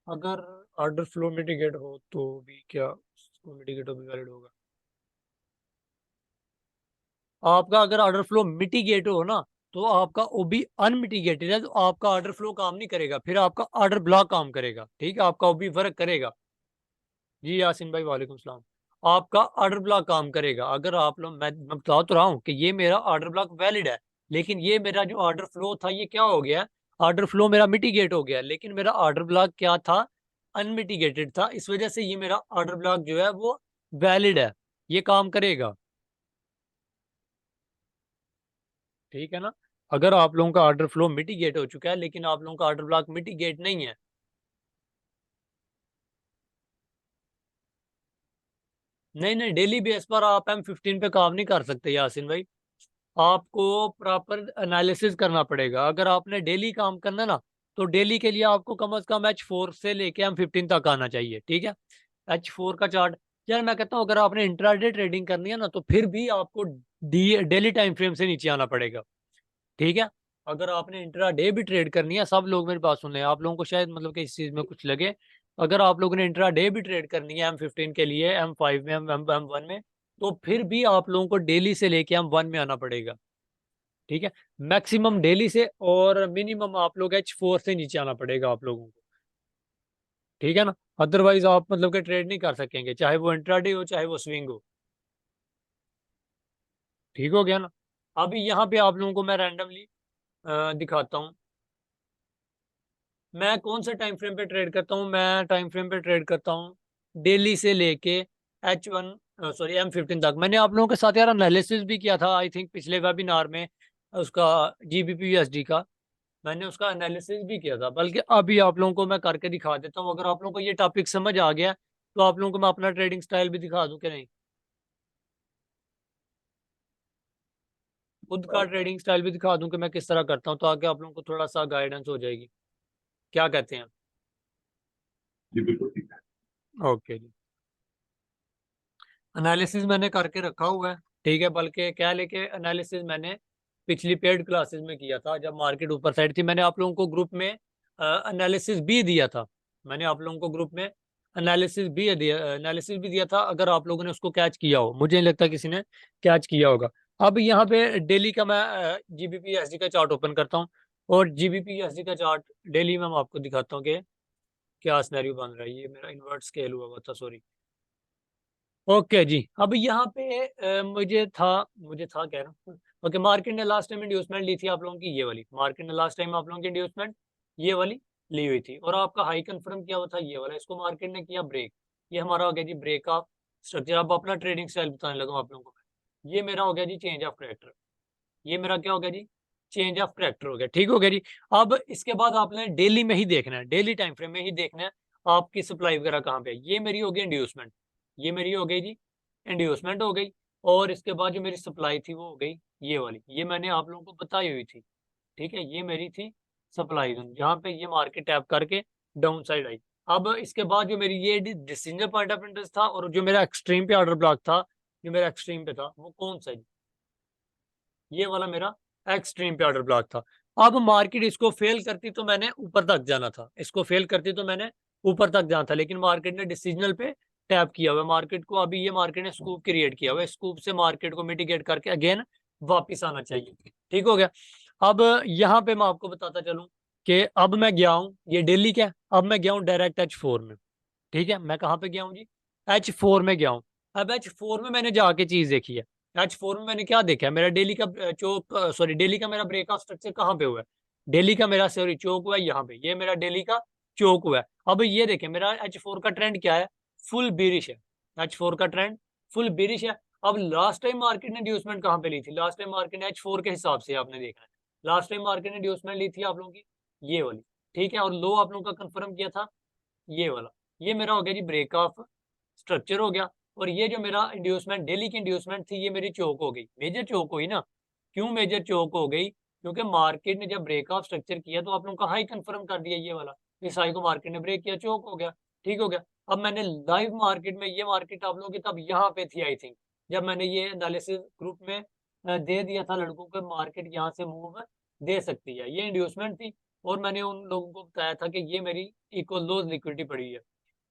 अगर ऑर्डर फ्लो मिटिगेट हो तो भी क्या मिटिगेट हो भी वैलिड होगा, आपका अगर ऑर्डर फ्लो मिटिगेट हो ना तो आपका ओबी अनमिटिगेटेड है, तो आपका ऑर्डर फ्लो काम नहीं करेगा, फिर आपका ऑर्डर ब्लॉक काम करेगा, ठीक है, आपका ओबी वर्क करेगा। जी यासिन भाई वालेकुम सलाम। आपका ऑर्डर ब्लॉक काम करेगा अगर आप लोग, मैं बता तो रहा हूँ कि ये मेरा ऑर्डर ब्लॉक वैलिड है, लेकिन ये मेरा जो ऑर्डर फ्लो था ये क्या हो गया, ऑर्डर फ्लो मेरा मिटिगेट हो गया, लेकिन मेरा ऑर्डर ब्लॉक क्या था, अनमिटिगेटेड था। इस वजह से ये मेरा ऑर्डर ब्लॉक जो है वो वैलिड है, ये काम करेगा, ठीक है ना। अगर आप लोगों का ऑर्डर फ्लो मिटिगेट हो चुका है लेकिन आप लोगों का ऑर्डर ब्लॉक मिटिगेट नहीं है, नहीं नहीं डेली बेस पर आप M15 पे काम नहीं कर सकते यासिन भाई, आपको प्रॉपर एनालिसिस करना पड़ेगा। अगर आपने डेली काम करना ना तो डेली के लिए आपको कम से कम H4 से लेके M15 तक आना चाहिए, ठीक है। H4 का चार्ट, यार मैं कहता हूँ अगर आपने इंट्राडे ट्रेडिंग करनी है ना तो फिर भी आपको डेली टाइम फ्रेम से नीचे आना पड़ेगा, ठीक है। अगर आपने इंट्रा डे भी ट्रेड करनी है, सब लोग मेरी बात सुन लें, आप लोगों को शायद मतलब कि इस चीज में कुछ लगे, अगर आप लोगों ने इंट्रा डे भी ट्रेड करनी है M15 के लिए, M5 में, M1 में, तो फिर भी आप लोगों को डेली से लेके M1 में आना पड़ेगा, ठीक है। मैक्सिमम डेली से और मिनिमम आप लोग H4 से नीचे आना पड़ेगा आप लोगों को, ठीक है ना। अदरवाइज आप मतलब कि ट्रेड नहीं कर सकेंगे, चाहे वो इंट्राडे हो चाहे वो स्विंग हो, ठीक हो गया ना। अभी यहाँ पे आप लोगों को मैं रैंडमली दिखाता हूँ, मैं कौन से टाइम फ्रेम पे ट्रेड करता हूँ, मैं टाइम फ्रेम पे ट्रेड करता हूँ डेली से लेके H1 सॉरी M15 तक मैंने आप लोगों के साथ यार एनालिसिस भी किया था आई थिंक पिछले वेबिनार में, उसका GBP/USD का मैंने उसका एनालिसिस भी किया था। बल्कि अभी आप लोगों को मैं करके दिखा देता हूँ, अगर आप लोगों को ये टॉपिक समझ आ गया तो आप लोगों को मैं अपना ट्रेडिंग स्टाइल भी दिखा दूं कि नहीं, खुद का ट्रेडिंग स्टाइल भी दिखा दूं कि मैं किस तरह करता हूँ, तो आगे आप लोगों को थोड़ा सा गाइडेंस हो जाएगी। क्या कहते हैं? जी बिल्कुल ठीक है। ओके जी, एनालिसिस मैंने करके रखा हुआ है, ठीक है। बल्कि क्या लेके एनालिसिस मैंने पिछली पेड क्लासेस में किया था, जब मार्केट ऊपर साइड थी। मैंने आप लोगों को ग्रुप में एनालिसिस भी दिया था, मैंने आप लोगों को ग्रुप में एनालिसिस भी दिया था। अगर आप लोगों ने उसको कैच किया हो, मुझे नहीं लगता किसी ने कैच किया होगा। अब यहाँ पे डेली का मैं GBP/USD का चार्ट ओपन करता हूँ, और GBP/USD का चार्ट डेली में मैं आपको दिखाता हूँ कि क्या सिनेरियो बन रहा है। ये मेरा इन्वर्ट स्केल हुआ था, सॉरी। ओके जी, अब यहाँ पे मुझे था कह रहा हूँ। ओके, मार्केट ने लास्ट टाइम इंड्यूसमेंट ली थी आप लोगों की, ये वाली मार्केट ने लास्ट टाइम आप लोगों की इंड्यूसमेंट ये वाली ली हुई थी, और आपका हाई कंफर्म किया हुआ था ये वाला। इसको मार्केट ने किया ब्रेक, ये हमारा हो गया जी ब्रेक ऑफ स्ट्रक्चर। अब अपना ट्रेडिंग स्टाइल बताने लगा आप लोगों को। ये मेरा हो गया जी चेंज ऑफ करेक्टर, ये मेरा क्या हो गया जी, चेंज ऑफ करेक्टर हो गया, ठीक हो गया जी। अब इसके बाद आपने डेली में ही देखना है, डेली टाइम फ्रेम में ही देखना है आपकी सप्लाई वगैरह कहाँ पे है। ये मेरी हो गई इंड्यूसमेंट, ये मेरी हो गई जी इंड्यूसमेंट हो गई। और इसके बाद जो मेरी सप्लाई थी वो हो गई ये वाली, ये मैंने आप लोगों को बताई हुई थी, ठीक है। ये मेरी थी सप्लाई जोन, जहाँ पे ये मार्केट टैप करके डाउन साइड आई। अब इसके बाद जो मेरी ये डिसीजन पॉइंट ऑफ इंटरेस्ट था, और जो मेरा एक्सट्रीम पे ऑर्डर ब्लॉक था, जो मेरा एक्सट्रीम पे था, वो कौन सा है? ये वाला मेरा एक्सट्रीम पे ऑर्डर ब्लॉक था। अब मार्केट इसको फेल करती तो मैंने ऊपर तक जाना था, इसको फेल करती तो मैंने ऊपर तक जाना था, लेकिन मार्केट ने डिसीजनल पे टैप किया हुआ मार्केट को। अभी ये मार्केट ने स्कूप क्रिएट किया हुआ है, स्कूप से मार्केट को मिटिगेट करके अगेन वापिस आना चाहिए, ठीक हो गया। अब यहाँ पे मैं आपको बताता चलूं कि अब मैं गया हूँ, ये डेली क्या, अब मैं गया हूँ डायरेक्ट H4 में, ठीक है। मैं कहाँ पे गया हूँ जी, H4 में गया हूँ। अब H4 में मैंने जाके चीज देखी है, H4 में मैंने क्या देखा है, मेरा डेली का चौक, सॉरी डेली का मेरा ब्रेकआउट स्ट्रक्चर कहाँ पे हुआ है, डेली का मेरा सॉरी चौक हुआ है यहाँ पे, ये मेरा डेली का चौक हुआ है। अब ये देखें मेरा H4 का ट्रेंड क्या है, फुल बेरिश है, H4 का ट्रेंड फुल बेरिश है। अब लास्ट टाइम मार्केट ने इंड्यूसमेंट कहाँ पे ली थी, लास्ट टाइम मार्केट ने H4 के हिसाब से आपने देखा है, लास्ट टाइम मार्केट ने इंड्यूसमेंट ली थी आप लोगों की ये वाली, ठीक है। और लो आप लोगों का कंफर्म किया था ये वाला, ये मेरा हो गया जी ब्रेक ऑफ स्ट्रक्चर हो गया। और ये जो मेरा इंड्यूसमेंट डेली की इंड्यूसमेंट थी, ये मेरी चौक हो गई, मेजर चौक हुई ना। क्यों मेजर चौक हो गई, क्योंकि मार्केट ने जब ब्रेक ऑफ स्ट्रक्चर किया तो आप लोगों का हाई कंफर्म कर दिया ये वाला, इस हाई को मार्केट ने ब्रेक किया, चौक हो गया, ठीक हो गया। अब मैंने लाइव मार्केट में, ये मार्केट आप लोगों की तब यहाँ पे थी आई थिंक, जब मैंने ये एनालिसिस ग्रुप में दे दिया था लड़कों को, मार्केट यहाँ से मूव दे सकती है, ये इंड्यूसमेंट थी। और मैंने उन लोगों को बताया था कि ये मेरी इक्वल लोज लिक्विडिटी पड़ी है।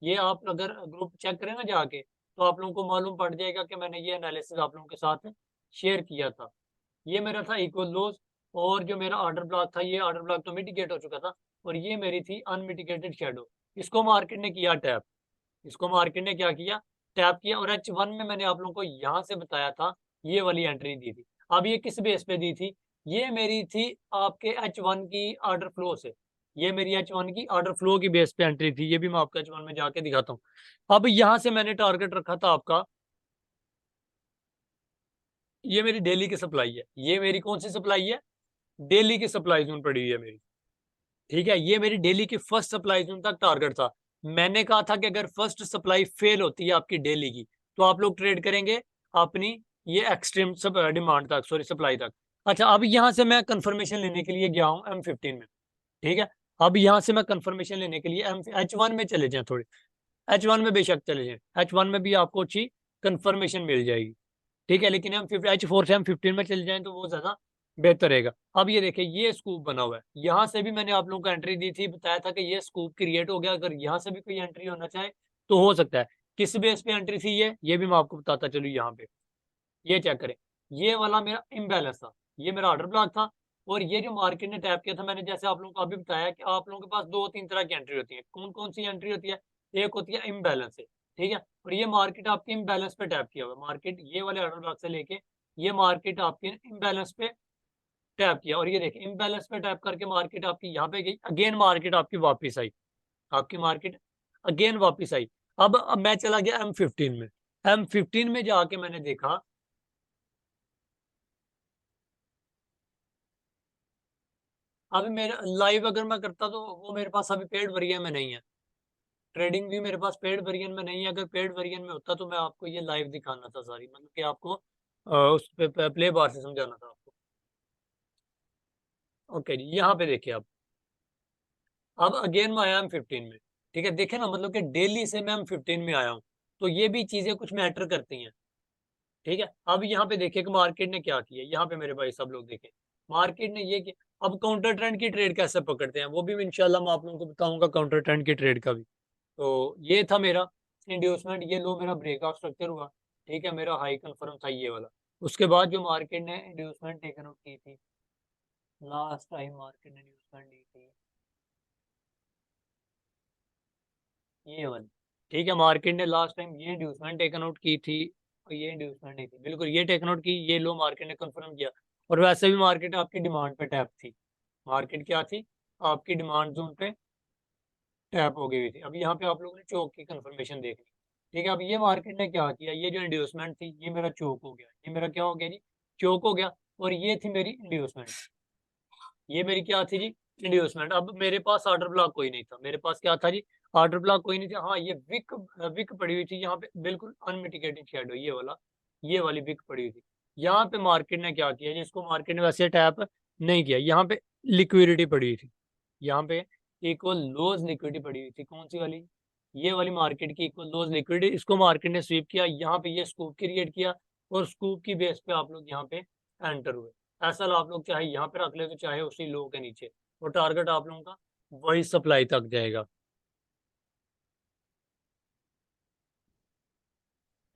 ये आप अगर ग्रुप चेक करें ना जाके, तो आप लोगों को मालूम पड़ जाएगा कि मैंने ये एनालिसिस आप लोगों के साथ शेयर किया था। ये मेरा था इक्वल लोज, और जो मेरा ऑर्डर ब्लॉक था, ये ऑर्डर ब्लॉक तो मिटिगेट हो चुका था, और ये मेरी थी अनमिटिगेटेड शेडो। इसको मार्केट ने किया टैप, इसको मार्केट ने क्या किया, टैप किया। और H1 में मैंने आप लोगों को यहाँ से बताया था ये वाली एंट्री दी थी। अब ये किस बेस पे दी थी, ये मेरी थी आपके H1 की ऑर्डर फ्लो से, ये मेरी H1 की ऑर्डर फ्लो की बेस पे एंट्री थी। ये भी मैं आपको H1 में जाके दिखाता हूँ। अब यहाँ से मैंने टारगेट रखा था आपका, ये मेरी डेली की सप्लाई है, ये मेरी कौन सी सप्लाई है, डेली की सप्लाई जोन पड़ी हुई है मेरी, ठीक है। ये मेरी डेली की फर्स्ट सप्लाई जोन तक टारगेट था। मैंने कहा था कि अगर फर्स्ट सप्लाई फेल होती है आपकी डेली की, तो आप लोग ट्रेड करेंगे अपनी ये एक्सट्रीम सब डिमांड तक, सॉरी सप्लाई तक। अच्छा, अब यहाँ से मैं कंफर्मेशन लेने के लिए गया हूँ M15 में, ठीक है। अब यहाँ से मैं कंफर्मेशन लेने के लिए H1 में चले जाएं, थोड़ी H1 में बेशक चले जाएं, H1 में भी आपको अच्छी कंफर्मेशन मिल जाएगी, ठीक है। लेकिन H4 से M15 में चले जाएं तो वो ज्यादा बेहतर रहेगा। अब ये देखिए ये स्कूप बना हुआ है, यहाँ से भी मैंने आप लोगों को एंट्री दी थी, बताया था कि ये स्कूप क्रिएट हो गया, अगर यहाँ से भी कोई एंट्री होना चाहे तो हो सकता है। किस बेस पे एंट्री थी ये भी मैं आपको बताता चलूँ। यहाँ पे ये चेक करें, ये वाला मेरा इम्बैलेंस था, ये मेरा ऑर्डर ब्लॉक था। और ये जो मार्केट ने टैप किया था, मैंने जैसे आप लोगों को अभी बताया कि आप लोगों के पास दो तीन तरह की एंट्री होती है। कौन कौन सी एंट्री होती है, एक होती है इम्बैलेंस से, ठीक है। और ये मार्केट आपकी इम्बैलेंस पे टैप किया हुआ, मार्केट ये वाले ऑर्डर ब्लॉक से लेके ये मार्केट आपकी इम्बैलेंस पे टैप किया। और ये देखिए इम्बैलेंस पे टैप करके मार्केट आपकी यहाँ पे गई, अगेन मार्केट आपकी वापस आई, आपकी मार्केट अगेन वापस आई। अब मैं चला गया M15 में, M15 में जाके मैंने देखा अभी मेरा लाइव अगर मैं करता तो वो मेरे पास अभी पेड वर्जन में नहीं है। ट्रेडिंग भी मेरे पास पेड वर्जन में नहीं है। अगर पेड वर्जन में होता तो मैं आपको ये लाइव दिखाना था सारी, मतलब कि आपको उस पे प्ले बार से समझाना था आपको। ओके जी, यहाँ पे देखिए आप। अब अगेन मैं आया M15 में। ठीक है, देखे ना, मतलब कि डेली से मैं M15 में आया हूँ। तो ये भी चीजें कुछ मैटर करती हैं। ठीक है, अब यहाँ पे देखिए कि मार्केट ने क्या किया। यहाँ पे मेरे भाई सब लोग देखें, मार्केट ने ये किया। अब काउंटर ट्रेंड की ट्रेड कैसे पकड़ते हैं वो भी इंशाल्लाह मैं आप लोगों को बताऊंगा, काउंटर ट्रेंड की ट्रेड का भी। तो ये था मेरा इंड्यूसमेंट, ये लो मेरा ब्रेकआउट स्ट्रक्चर हुआ। ठीक है, मेरा हाई कंफर्म था ये वाला। उसके बाद जो मार्केट ने इंड्यूसमेंट टेकन आउट की थी, लास्ट टाइम मार्केट ने इंड्यूसमेंट ली थी ये वाली। ठीक है, मार्केट ने लास्ट टाइम ये इंड्यूसमेंट टेकन आउट की थी, और ये इंड्यूसमेंट नहीं थी, बिल्कुल ये टेकन आउट की, ये लो मार्केट ने कंफर्म किया। और वैसे भी मार्केट आपकी डिमांड पे टैप थी। मार्केट क्या थी, आपकी डिमांड जोन पे टैप हो गई हुई थी। अब यहाँ पे आप लोगों ने चौक की कंफर्मेशन देख ली। ठीक है, अब ये मार्केट ने क्या किया, ये जो इंड्यूसमेंट थी ये मेरा चौक हो गया, ये मेरा क्या हो गया जी, चौक हो गया। और ये थी मेरी इंड्यूसमेंट, ये मेरी क्या थी जी, इंड्यूसमेंट। अब मेरे पास ऑर्डर ब्लॉक कोई नहीं था, मेरे पास क्या था जी, ऑर्डर ब्लॉक कोई नहीं था। हाँ, ये विक विक पड़ी हुई थी यहाँ पे, बिल्कुल अनमिटिगेटेड शेडो, ये वाला, ये वाली विक पड़ी हुई थी। यहाँ पे मार्केट ने क्या किया, जिसको मार्केट ने वैसे टैप नहीं किया, यहाँ पे लिक्विडिटी पड़ी हुई थी। यहाँ पे इक्वल लोज लिक्विडिटी पड़ी हुई थी, कौन सी वाली, ये वाली मार्केट की इक्वल लोज लिक्विडिटी। इसको मार्केट ने स्वीप किया, यहाँ पे ये स्कूप क्रिएट किया, और स्कूप की बेस पे आप लोग यहाँ पे एंटर हुए। ऐसा आप लोग चाहे यहाँ पे रख ले तो चाहे उसी लो के नीचे, और टारगेट आप लोगों का वही सप्लाई तक जाएगा।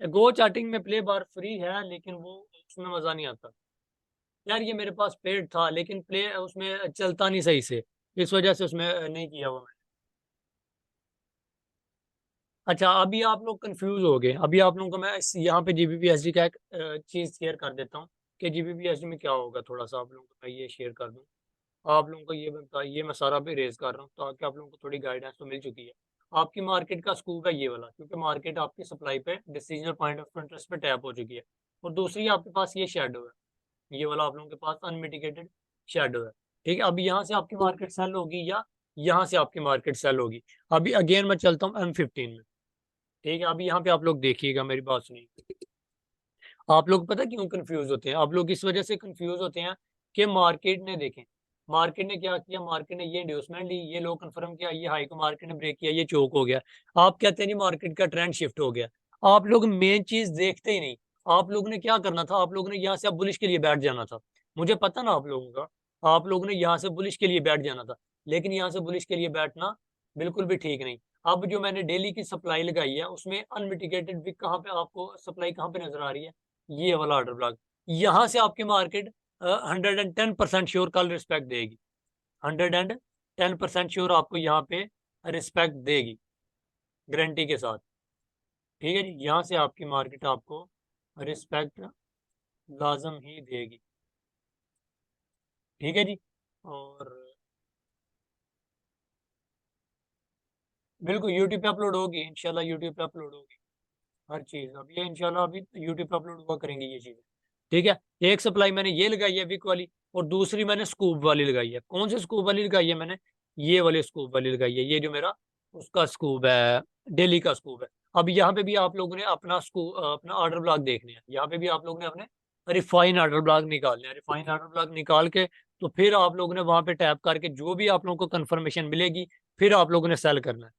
गो चार्टिंग में प्ले बार फ्री है, लेकिन वो उसमें मजा नहीं आता यार। ये मेरे पास पेड था लेकिन प्ले उसमें चलता नहीं सही से, इस वजह से उसमें नहीं किया वो मैंने। अच्छा, अभी आप लोग कंफ्यूज हो गए। अभी आप लोगों को मैं यहाँ पे GBP/USD का एक चीज शेयर कर देता हूँ कि GBP/USD में क्या होगा। थोड़ा सा आप लोगों को मैं ये शेयर कर दूँ, आप लोगों को ये बता, ये मैं सारा भी रेज कर रहा हूँ ताकि आप लोगों को थोड़ी गाइडेंस तो मिल चुकी है। आपकी मार्केट का स्कूप है ये वाला, क्योंकि मार्केट आपकी सप्लाई पे डिसीजनल पॉइंट ऑफ इंटरेस्ट पे टैप हो चुकी है। और दूसरी आपके पास ये शेडो है, ये वाला आप लोगों के पास अनमिटिगेटेड शेडो है। ठीक है, अब यहाँ से आपकी मार्केट सेल होगी या यहाँ से आपकी मार्केट सेल होगी। अभी अगेन मैं चलता हूँ M15 में। ठीक है, अभी यहाँ पे आप लोग देखिएगा, मेरी बात सुनिए। आप लोग पता क्यों कंफ्यूज होते हैं, आप लोग इस वजह से कंफ्यूज होते हैं कि मार्केट ने देखें, मार्केट ने क्या किया, मार्केट ने ये इंड्यूसमेंट ली, ये लो कंफर्म किया, ये हाई को मार्केट ने ब्रेक किया, ये चोक हो गया। आप कहते हैं नहीं मार्केट का ट्रेंड शिफ्ट हो गया। आप लोग मेन चीज देखते ही नहीं। आप लोग ने क्या करना था, आप लोग ने यहाँ से अब बुलिश के लिए बैठ जाना था। मुझे पता ना आप लोगों का, आप लोग ने यहाँ से बुलिश के लिए बैठ जाना था, लेकिन यहाँ से बुलिश के लिए बैठना बिल्कुल भी ठीक नहीं। अब जो मैंने डेली की सप्लाई लगाई है उसमें अनमिटिगेटेड विक कहाँ पे, आपको सप्लाई कहाँ पे नजर आ रही है, ये वाला ऑर्डर ब्लॉक। यहाँ से आपकी मार्केट 110% श्योर कल रिस्पेक्ट देगी, 110% श्योर आपको यहाँ पे रिस्पेक्ट देगी, गारंटी के साथ। ठीक है जी, यहाँ से आपकी मार्केट आपको रिस्पेक्ट लाजम ही देगी। ठीक है जी, और बिल्कुल यूट्यूब पे अपलोड होगी इंशाल्लाह, यूट्यूब पे अपलोड होगी हर चीज़। अब ये इंशाल्लाह अभी यूट्यूब पे अपलोड हुआ करेंगे ये चीज़ें। ठीक है, एक सप्लाई मैंने ये लगाई है विक वाली, और दूसरी मैंने स्कूप वाली लगाई है। कौन सी स्कूप वाली लगाई है मैंने, ये वाली स्कूप वाली लगाई है, ये जो मेरा उसका स्कूप है, डेली का स्कूप है। अब यहाँ पे भी आप लोगों ने अपना स्कूप, अपना ऑर्डर ब्लॉक देखने हैं। यहाँ पे भी आप लोगों ने अपने रिफाइन ऑर्डर ब्लॉक निकालने हैं। रिफाइन ऑर्डर ब्लॉक निकाल के तो फिर आप लोगों ने वहां पे टैप करके जो भी आप लोगों को कंफर्मेशन मिलेगी, फिर आप लोगों ने सेल करना है।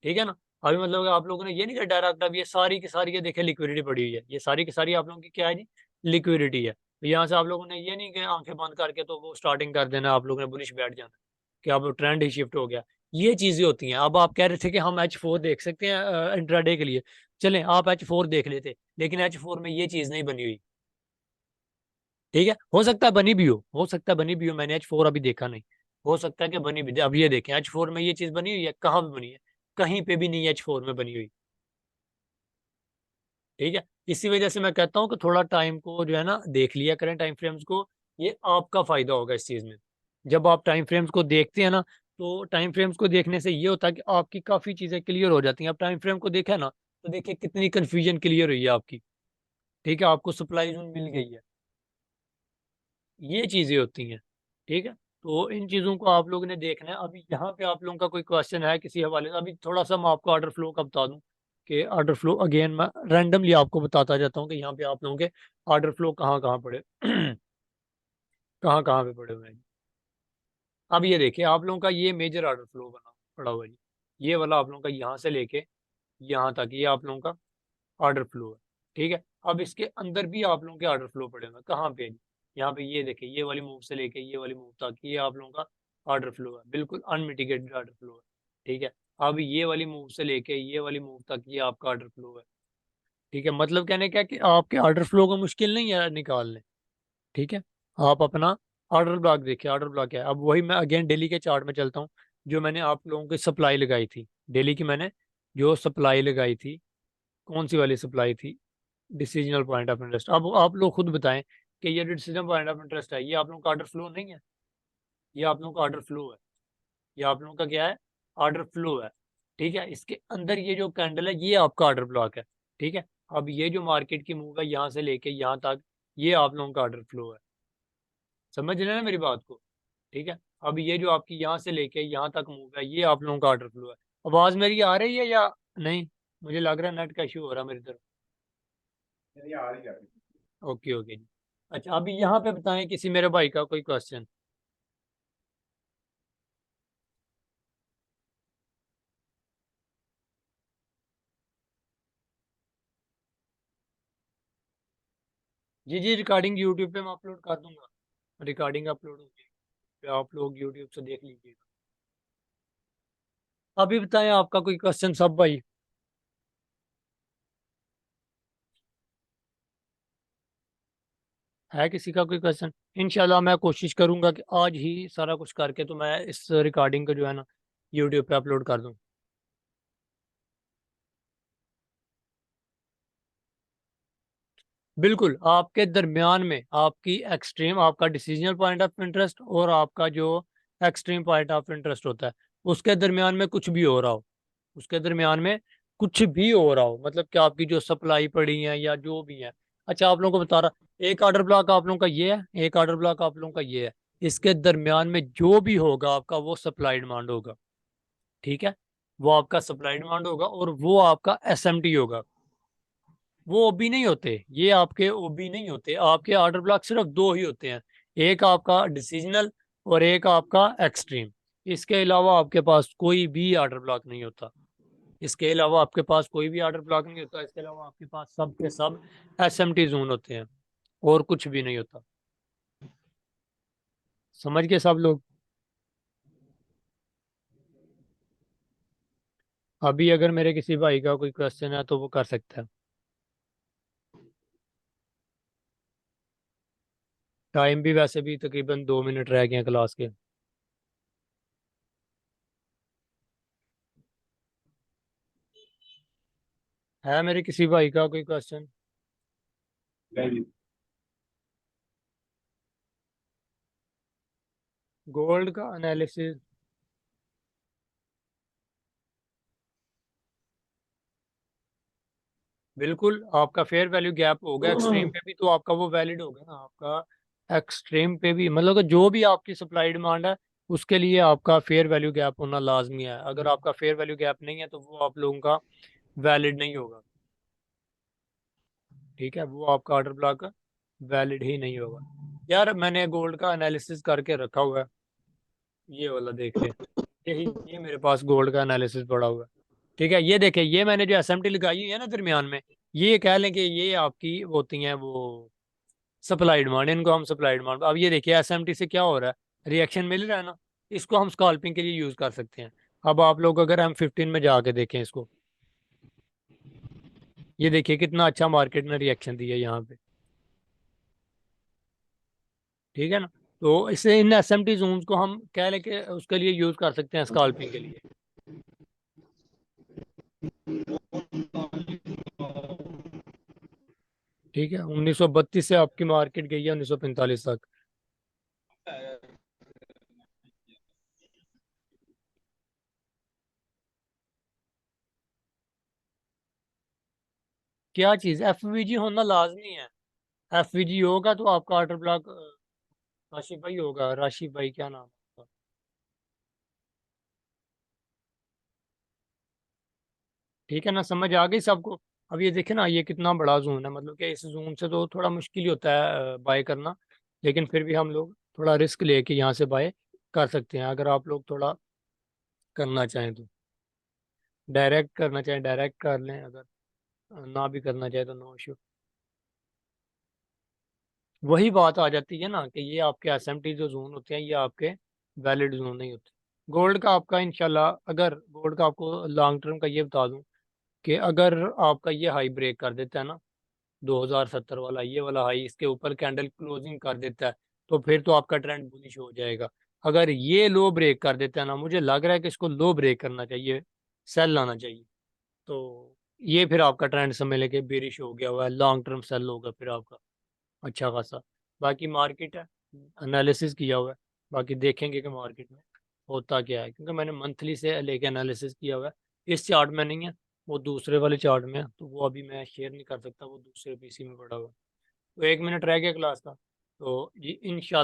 ठीक है ना। अभी मतलब आप लोगों ने ये नहीं किया डायरेक्ट, अब ये सारी की सारी ये देखे लिक्विडिटी पड़ी हुई है, ये सारी की सारी आप लोगों की क्या है जी, लिक्विडिटी है। तो यहाँ से आप लोगों ने ये नहीं कि आंखें बंद करके तो वो स्टार्टिंग कर देना, आप लोगों ने बुलिश बैठ जाना कि अब ट्रेंड ही शिफ्ट हो गया। ये चीजें होती हैं। अब आप कह रहे थे कि हम H4 देख सकते हैं इंट्राडे के लिए, चलें आप H4 देख लेते, लेकिन H4 में ये चीज नहीं बनी हुई। ठीक है, हो सकता है बनी भी हो सकता है बनी भी हो, मैंने H4 अभी देखा नहीं, हो सकता है कि बनी भी। अब ये देखें H4 में ये चीज बनी हुई है, कहाँ पे बनी है, कहीं पे भी नहीं है H4 में बनी हुई। ठीक है, इसी वजह से मैं कहता हूँ कि थोड़ा टाइम को जो है ना देख लिया करें, टाइम फ्रेम्स को, ये आपका फायदा होगा इस चीज में। जब आप टाइम फ्रेम्स को देखते हैं ना, तो टाइम फ्रेम्स को देखने से ये होता है कि आपकी काफी चीजें क्लियर हो जाती हैं। अब टाइम फ्रेम को देखा है ना, तो देखिए कितनी कंफ्यूजन क्लियर हुई है आपकी। ठीक है, आपको सप्लाई जोन मिल गई है। ये चीजें होती हैं। ठीक है, तो इन चीजों को आप लोगों ने देखना है। अभी यहाँ पे आप लोगों का कोई क्वेश्चन है किसी हवाले से? अभी थोड़ा सा मैं आपको ऑर्डर फ्लो का बता दूं कि ऑर्डर फ्लो अगेन मैं रैंडमली आपको बताता जाता हूँ कि यहाँ पे आप लोगों के ऑर्डर फ्लो कहाँ कहाँ पड़े कहाँ कहाँ पे पड़े हुए हैं। अब ये देखिए आप लोगों का ये मेजर ऑर्डर फ्लो बना पड़ा हुआ है जी। ये वाला आप लोगों का यहाँ से लेके यहाँ तक ये आप लोगों का ऑर्डर फ्लो है। ठीक है, अब इसके अंदर भी आप लोगों के ऑर्डर फ्लो पड़े हुए हैं। कहाँ पे है जी? यहाँ पे ये देखिए, ये वाली मूव से लेके ये वाली मूव तक ये आप लोगों का ऑर्डर फ्लो है, बिल्कुल अनमिटिगेटेड ऑर्डर फ्लो है। ठीक है, अब ये वाली मूव से लेके ये वाली मूव तक ये आपका ऑर्डर फ्लो है। ठीक है, मतलब कहने क्या कि आपके ऑर्डर फ्लो को मुश्किल नहीं है निकालने। ठीक है, आप अपना ऑर्डर ब्लॉक देखिए, ऑर्डर ब्लॉक क्या है। अब वही मैं अगेन डेली के चार्ट में चलता हूँ, जो मैंने आप लोगों की सप्लाई लगाई थी डेली की। मैंने जो सप्लाई लगाई थी, कौन सी वाली सप्लाई थी? Decisional point of interest. अब आप लोग खुद बताएं कि ये जो डिसीजन पॉइंट ऑफ इंटरेस्ट है, ये आप लोगों का ऑर्डर फ्लो नहीं है? ये आप लोगों का ऑर्डर फ्लो है। ये आप लोगों का क्या है? ऑर्डर फ्लो है। ठीक है, इसके अंदर ये जो कैंडल है ये आपका ऑर्डर ब्लॉक है। ठीक है, अब ये जो मार्केट की मूव है यहाँ से लेके यहाँ तक, ये आप लोगों का ऑर्डर फ्लो है। समझ रहे हैं ना मेरी बात को? ठीक है, अब ये जो आपकी यहाँ से लेके यहाँ तक मूव है, ये आप लोगों का ऑर्डर फ्लो है। आवाज मेरी आ रही है या नहीं? मुझे लग रहा है नेट का इशू हो रहा है मेरी तरफ। ये आ रही है। ओके ओके जी। अच्छा, अभी यहाँ पे बताएं किसी मेरे भाई का कोई क्वेश्चन जी? जी, रिकॉर्डिंग यूट्यूब पे मैं अपलोड कर दूंगा। रिकॉर्डिंग अपलोड होगी, तो आप लोग यूट्यूब से देख लीजिएगा। अभी बताएं आपका कोई क्वेश्चन सब भाई? है किसी का कोई क्वेश्चन? इंशाल्लाह मैं कोशिश करूंगा कि आज ही सारा कुछ करके तो मैं इस रिकॉर्डिंग को जो है ना यूट्यूब पे अपलोड कर दूं। बिल्कुल, आपके दरमियान में आपकी एक्सट्रीम, आपका डिसीजनल पॉइंट ऑफ इंटरेस्ट और आपका जो एक्सट्रीम पॉइंट ऑफ इंटरेस्ट होता है, उसके दरमियान में कुछ भी हो रहा हो, उसके दरमियान में कुछ भी हो रहा हो, मतलब कि आपकी जो सप्लाई पड़ी है या जो भी है। अच्छा, आप लोगों को बता रहा, एक ऑर्डर ब्लॉक आप लोगों का ये है, एक ऑर्डर ब्लॉक आप लोगों का ये है। इसके दरमियान में जो भी होगा आपका, वो सप्लाई डिमांड होगा। ठीक है, वो आपका सप्लाई डिमांड होगा और वो आपका एसएमटी होगा। वो ओबी नहीं होते, ये आपके ओबी नहीं होते। आपके ऑर्डर ब्लॉक सिर्फ दो ही होते हैं, एक आपका डिसीजनल और एक आपका एक्सट्रीम। इसके अलावा आपके पास कोई भी ऑर्डर ब्लॉक नहीं होता। इसके अलावा आपके पास कोई भी ऑर्डर ब्लॉक नहीं होता। इसके अलावा आपके पास सब के सब एसएमटी जोन होते हैं और कुछ भी नहीं होता। समझ गए सब लोग? अभी अगर मेरे किसी भाई का कोई क्वेश्चन है तो वो कर सकता है। टाइम भी वैसे भी तकरीबन 2 मिनट रह गए हैं क्लास के। है मेरे किसी भाई का कोई क्वेश्चन? नहीं। गोल्ड का एनालिसिस? बिल्कुल, आपका फेयर वैल्यू गैप होगा एक्सट्रीम पे भी, तो आपका वो वैलिड होगा ना आपका। एक्सट्रीम पे भी मतलब कि जो भी आपकी सप्लाई डिमांड है, उसके लिए आपका फेयर वैल्यू गैप होना लाजमी है। अगर आपका फेयर वैल्यू गैप नहीं है तो वो आप लोगों का वैलिड नहीं होगा। ठीक है, वो आपका ऑर्डर ब्लॉक वैलिड ही नहीं होगा। यार मैंने गोल्ड का एनालिसिस करके रखा हुआ है, ये वाला देख ले। यही, ये मेरे पास गोल्ड का एनालिसिस पड़ा हुआ है। ठीक है, ये देखे, ये मैंने जो एसएमटी लगाई हुई है ना दरमियान में, ये कह लें कि ये आपकी होती हैं वो सप्लाई डिमांड। इनको हम सप्लाई डिमांड। अब ये देखिए एसएमटी से क्या हो रहा है, रिएक्शन मिल रहा है ना, इसको हम स्कॉल्पिंग के लिए यूज कर सकते हैं। अब आप लोग अगर M15 में जाके देखें इसको, ये देखिए कितना अच्छा मार्केट ने रिएक्शन दिया यहाँ पे। ठीक है ना, तो इससे इन एसएमटी जोन्स को हम कह लें कि उसके लिए यूज कर सकते हैं स्कॉल्पिंग के लिए। ठीक है, 1932 से आपकी मार्केट गई है 1945 तक। क्या चीज़? एफवीजी होना लाजमी है। एफवीजी होगा तो आपका ऑर्डर ब्लॉक राशिद भाई होगा। राशिद भाई क्या नाम है आपका? ठीक है ना, समझ आ गई सबको? अब ये देखे ना, ये कितना बड़ा जोन है, मतलब कि इस जोन से तो थोड़ा मुश्किल ही होता है बाय करना, लेकिन फिर भी हम लोग थोड़ा रिस्क लेके यहाँ से बाय कर सकते हैं। अगर आप लोग थोड़ा करना चाहें तो डायरेक्ट करना चाहें डायरेक्ट कर लें, अगर ना भी करना चाहे तो नो इशू। वही बात आ जाती है ना कि ये आपके एसएमटी जो जोन होते हैं ये आपके वैलिड जोन नहीं होते। गोल्ड का आपका इंशाल्लाह, अगर गोल्ड का आपको लॉन्ग टर्म का ये बता दूं कि अगर आपका ये हाई ब्रेक कर देता है ना, 2070 वाला, ये वाला हाई इसके ऊपर कैंडल क्लोजिंग कर देता है, तो फिर तो आपका ट्रेंड बुलिश हो जाएगा। अगर ये लो ब्रेक कर देता है ना, मुझे लग रहा है कि इसको लो ब्रेक करना चाहिए, सेल लाना चाहिए, तो ये फिर आपका ट्रेंड समझ लेके बेरिश हो गया हुआ है, लॉन्ग टर्म सेल होगा फिर आपका अच्छा खासा। बाकी मार्केट है, एनालिसिस किया हुआ है, बाकी देखेंगे कि मार्केट में होता क्या है, क्योंकि मैंने मंथली से लेके एनालिसिस किया हुआ है। इस चार्ट में नहीं है, वो दूसरे वाले चार्ट में है, तो वो अभी मैं शेयर नहीं कर सकता, वो दूसरे पीसी में पड़ा हुआ है। तो 1 मिनट रह गया क्लास का, तो जी इंशाल्लाह